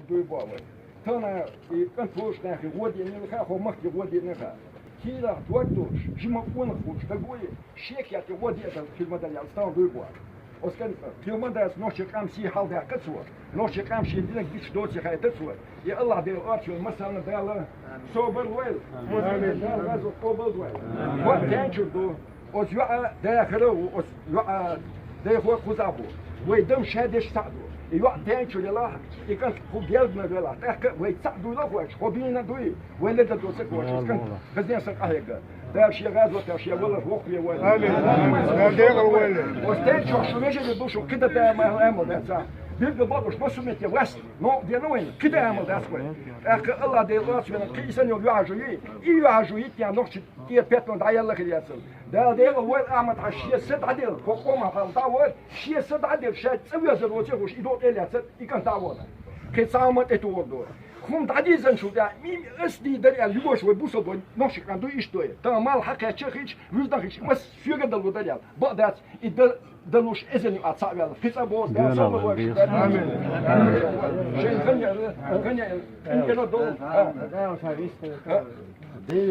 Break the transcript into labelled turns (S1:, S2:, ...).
S1: Doe boven. Dan je kunt voorstellen, je wordt in de gaat, mag je wordt in de gaat. Hier dat wordt dus, je mag ongevoelig, dat gooi je, shake je, je wordt hier, dat je moet daar staan doe boven. Als kan je moet daar nog je kan zien haal daar kut zo, nog je kan zien die iets dood je gaat dat zo. Je Allah de arts, je moet dan bellen, zo wel, moet je daar wel zo voorbeeld wel. Wat denk je doen? Als je daar geloof, als je daar voor goed af. ويدم شادش تعدو يوقت ينشو يلا يكن هو جلدنا يلا تحك ويتصعدوا لفوش خبينا دوي ولا تدو سكوش كن خزين سقه هيك ده شي غاز ولا شي ولا فوق يا ولا لا دير ولا واستنشو شو ماشي يدوشوا كده ده ما امر ده بيبقى برضه بص متى وست نو دي نوين كده عمل ده سوي اك الله دي راس من قيسن يعجو يتي نوش تي بيتون دا يلا خياسل ده دي اول احمد عشيه سد عدل فوقهم فالطاول شيه سد عدل شات تسوي زروتي وش يدوت الى سد يكن تاول كي صامت اتوردو هم تعديزن شو ده مين اسدي دري اليوش وبوسو دو نوش كان دو ايش دوي تمام حق تشخيش وزدخش بس فيغ دلو دريال بعدات دلوش إذن أتصاب يلا في صبور ده صبور وش آمين شيء خنيا إنك ندو